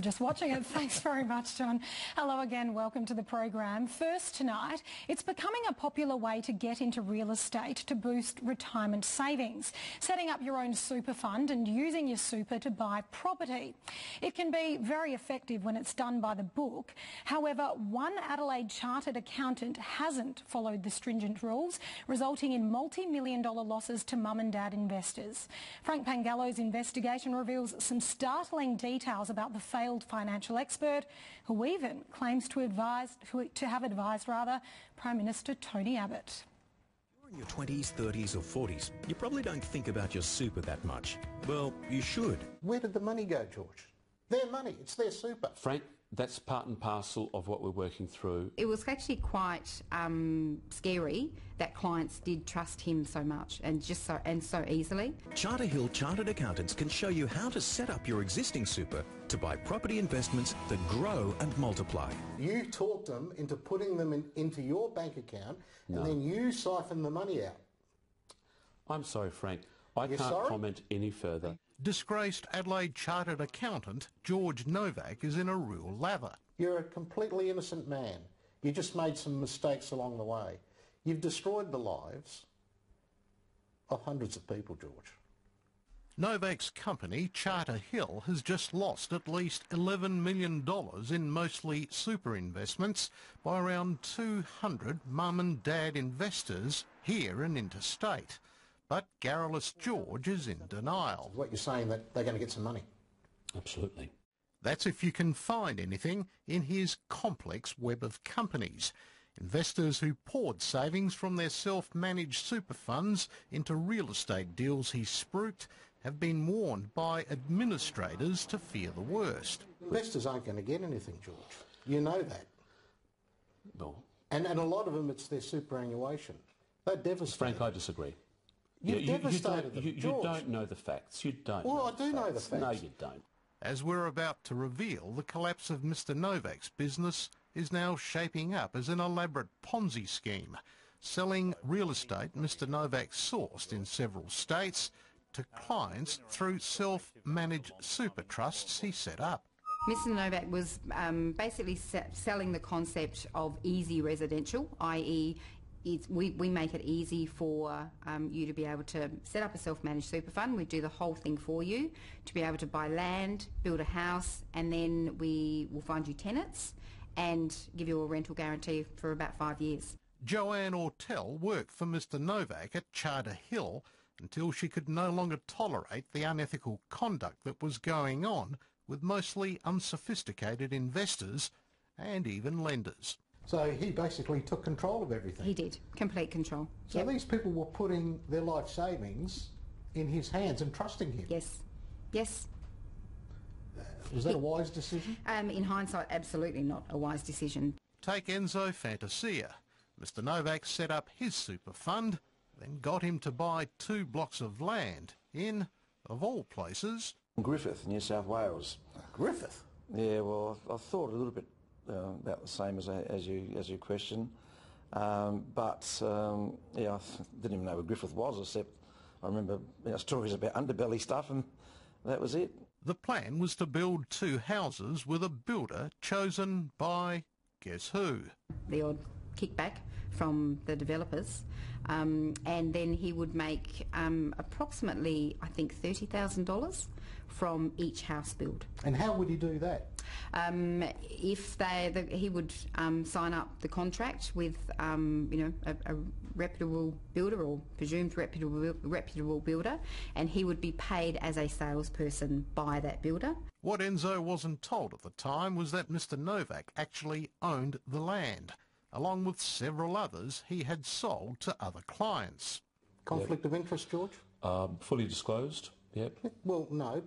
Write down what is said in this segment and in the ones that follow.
Just watching it. Thanks very much, John. Hello again. Welcome to the program. First tonight, it's becoming a popular way to get into real estate to boost retirement savings. Setting up your own super fund and using your super to buy property. It can be very effective when it's done by the book. However, one Adelaide chartered accountant hasn't followed the stringent rules, resulting in multi-million-dollar losses to mum and dad investors. Frank Pangallo's investigation reveals some startling details about the failed financial expert who even claims to have advised Prime Minister Tony Abbott. In your 20s, 30s or 40s, you probably don't think about your super that much. Well, you should. Where did the money go, George? Their money, it's their super. Frank, that's part and parcel of what we're working through. It was actually quite scary that clients did trust him so much and so easily. Charterhill Chartered Accountants can show you how to set up your existing super to buy property investments that grow and multiply. You talked them into putting them into your bank account and then you siphon the money out. I'm sorry, Frank. I can't comment any further. Disgraced Adelaide chartered accountant George Novak is in a real lather. You're a completely innocent man. You just made some mistakes along the way. You've destroyed the lives of hundreds of people, George. Novak's company, Charterhill, has just lost at least $11 million in mostly super investments by around 200 mum and dad investors here and interstate. But garrulous George is in denial. What you're saying, that they're going to get some money? Absolutely. That's if you can find anything in his complex web of companies. Investors who poured savings from their self-managed super funds into real estate deals he spruiked have been warned by administrators to fear the worst. Investors aren't going to get anything, George. You know that. Well, and a lot of them, it's their superannuation. They're devastated. Frank, I disagree. You've devastated them, you George. don't know the facts. You don't. Well, I do know the facts. No, you don't. As we're about to reveal, the collapse of Mr Novak's business is now shaping up as an elaborate Ponzi scheme, selling real estate Mr Novak sourced in several states to clients through self-managed super trusts he set up. Mr Novak was basically selling the concept of easy residential, i.e. we make it easy for you to be able to set up a self-managed super fund. We do the whole thing for you, to be able to buy land, build a house, and then we will find you tenants and give you a rental guarantee for about 5 years. Joanne Ortell worked for Mr Novak at Charterhill until she could no longer tolerate the unethical conduct that was going on with mostly unsophisticated investors and even lenders. So he basically took control of everything. He did. Complete control. So these people were putting their life savings in his hands and trusting him? Yes. Yes. Was that a wise decision? In hindsight, absolutely not a wise decision. Take Enzo Fantasia. Mr Novak set up his super fund, then got him to buy 2 blocks of land in, of all places, Griffith, New South Wales. Griffith? Yeah, well, I thought a little bit about the same as your question, but yeah, I didn't even know where Griffith was, except I remember stories about underbelly stuff, and that was it. The plan was to build 2 houses with a builder chosen by, guess who? The odd kickback from the developers, and then he would make approximately, I think, $30,000 from each house build. And how would he do that? He would sign up the contract with a reputable builder or presumed reputable builder, and he would be paid as a salesperson by that builder. What Enzo wasn't told at the time was that Mr Novak actually owned the land, along with several others he had sold to other clients. Conflict of interest, George? Fully disclosed, yep. Well, no.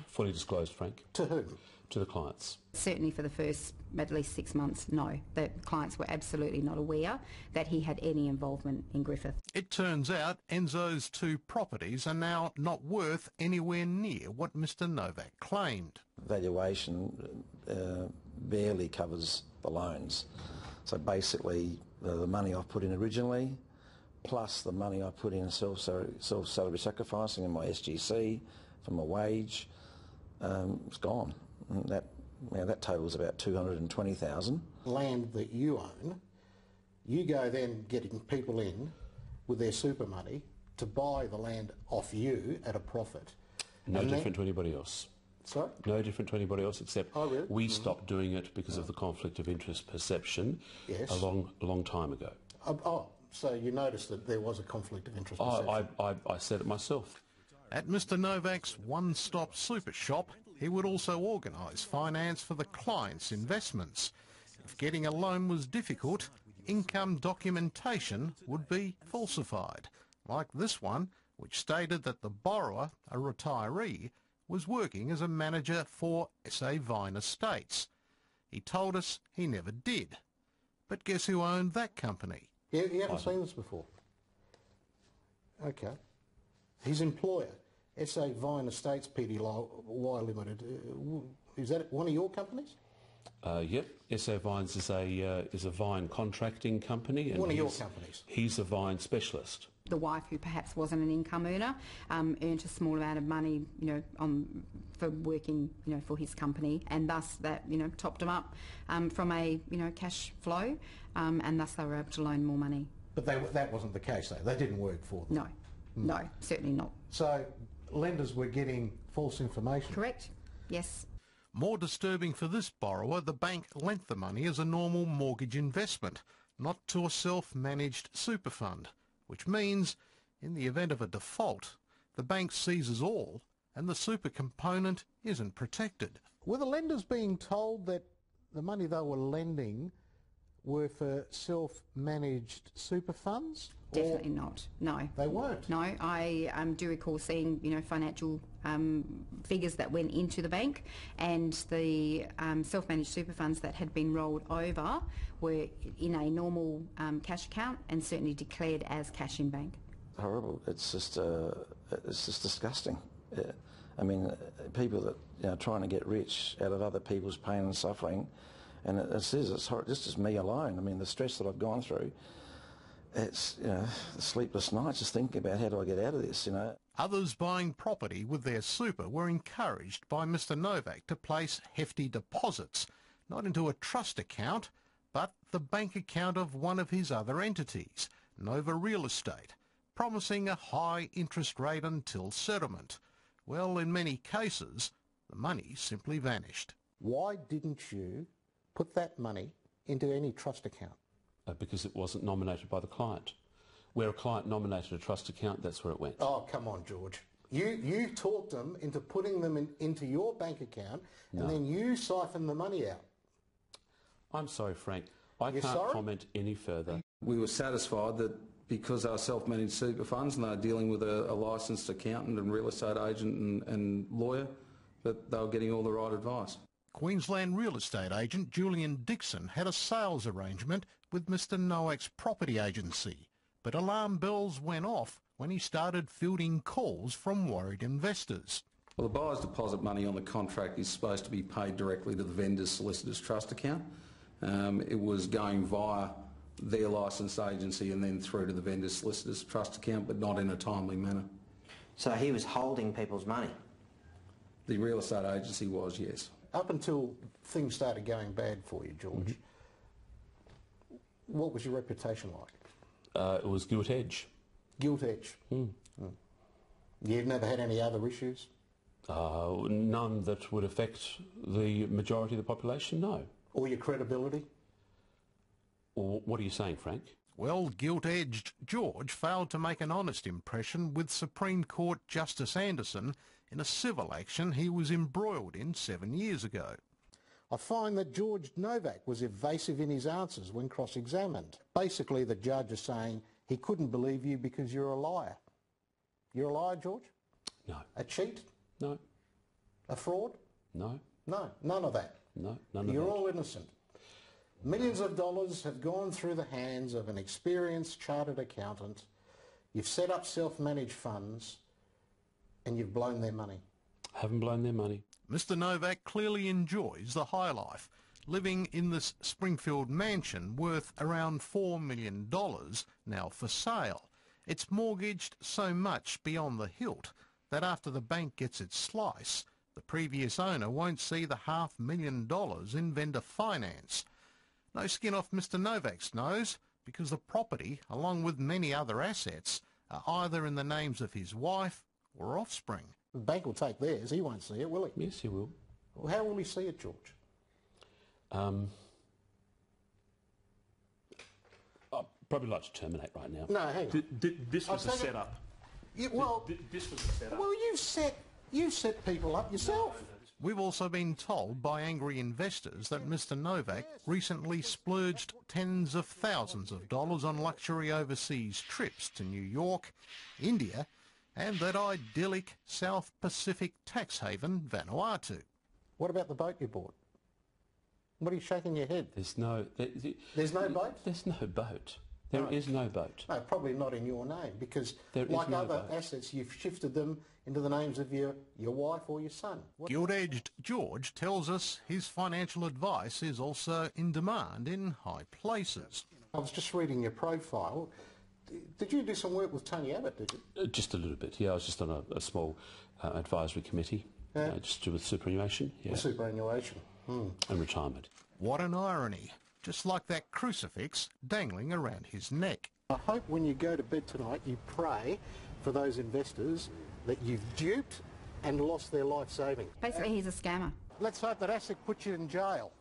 Fully disclosed, Frank. To who? To the clients. Certainly for the first at least 6 months, no. The clients were absolutely not aware that he had any involvement in Griffith. It turns out Enzo's 2 properties are now not worth anywhere near what Mr Novak claimed. Valuation barely covers the loans. So basically the money I put in originally, plus the money I put in self-salary sacrificing in my SGC for my wage, it's gone. And that totals about $220,000. Land that you own, you go then getting people in with their super money to buy the land off you at a profit. No different to anybody else. Sorry? No different to anybody else, except really? we stopped doing it because of the conflict of interest perception a long time ago. So you noticed that there was a conflict of interest perception? I said it myself. At Mr Novak's one-stop super shop, he would also organise finance for the client's investments. If getting a loan was difficult, income documentation would be falsified, like this one, which stated that the borrower, a retiree, was working as a manager for SA Vine Estates. He told us he never did. But guess who owned that company? You haven't seen this before? Okay. His employer, SA Vine Estates Pty Limited, is that one of your companies? Yep, SA Vines is a vine contracting company. And one of your companies? He's a vine specialist. The wife, who perhaps wasn't an income earner, earned a small amount of money, for working, for his company, and thus that, topped him up from a, cash flow, and thus they were able to loan more money. But that wasn't the case, though. They didn't work for them. No, certainly not. So lenders were getting false information. Correct. Yes. More disturbing for this borrower, the bank lent the money as a normal mortgage investment, not to a self-managed super fund, which means, in the event of a default, the bank seizes all and the super component isn't protected. Were the lenders being told that the money they were lending were for self-managed super funds? Definitely not. No. They weren't? No. I do recall seeing, financial figures that went into the bank, and the self-managed super funds that had been rolled over were in a normal cash account and certainly declared as cash in bank. Horrible. It's just disgusting. I mean, people that are trying to get rich out of other people's pain and suffering, and it's horrible. Just as me alone. I mean, the stress that I've gone through. It's, the sleepless nights just thinking about how do I get out of this, Others buying property with their super were encouraged by Mr Novak to place hefty deposits, not into a trust account, but the bank account of one of his other entities, Nova Real Estate, promising a high interest rate until settlement. Well, in many cases, the money simply vanished. Why didn't you put that money into any trust account? Because it wasn't nominated by the client. Where a client nominated a trust account, that's where it went. Oh, come on, George. You talked them into putting them into your bank account, and then you siphoned the money out. I'm sorry, Frank. I can't comment any further. We were satisfied that because they were self-managed super funds and they were dealing with a licensed accountant and real estate agent and lawyer, that they were getting all the right advice. Queensland real estate agent Julian Dixon had a sales arrangement with Mr Novak's property agency, but alarm bells went off when he started fielding calls from worried investors. Well, the buyer's deposit money on the contract is supposed to be paid directly to the vendor's solicitor's trust account. It was going via their licensed agency and then through to the vendor's solicitor's trust account, but not in a timely manner. So he was holding people's money? The real estate agency was, yes. Up until things started going bad for you, George, what was your reputation like? It was gilt edge. Gilt edge? You've never had any other issues? None that would affect the majority of the population, no. Or your credibility? Or what are you saying, Frank? Well, gilt-edged George failed to make an honest impression with Supreme Court Justice Anderson in a civil action he was embroiled in 7 years ago. I find that George Novak was evasive in his answers when cross-examined. Basically, the judge is saying he couldn't believe you because you're a liar. You're a liar, George? No. A cheat? No. A fraud? No. No, none of that. No, none of that. You're all innocent. Millions of dollars have gone through the hands of an experienced chartered accountant. You've set up self-managed funds and you've blown their money. Haven't blown their money. Mr Novak clearly enjoys the high life, living in this Springfield mansion worth around $4 million, now for sale. It's mortgaged so much beyond the hilt that after the bank gets its slice, The previous owner won't see the $500,000 in vendor finance. No skin off Mr Novak's nose, because the property, along with many other assets, are either in the names of his wife or offspring. The bank will take theirs. He won't see it, will he? Yes, he will. Well, how will he see it, George? I'd probably like to terminate right now. No, hang on. This was a setup. This was a setup. Well, you've set people up yourself. We've also been told by angry investors that Mr Novak recently splurged tens of thousands of dollars on luxury overseas trips to New York, India, and that idyllic South Pacific tax haven, Vanuatu. What about the boat you bought? What are you shaking your head? There's no... There's no boat? There's no boat. There is no boat. No, probably not in your name, because there like no other boat. assets, you've shifted them into the names of your wife or your son. Gilt-edged George tells us his financial advice is also in demand in high places. I was just reading your profile. Did you do some work with Tony Abbott, did you? Just a little bit, yeah. I was just on a small advisory committee, just to do with superannuation. Yeah. Superannuation. And retirement. What an irony. Just like that crucifix dangling around his neck. I hope when you go to bed tonight you pray for those investors that you've duped and lost their life savings. Basically, he's a scammer. Let's hope that ASIC puts you in jail.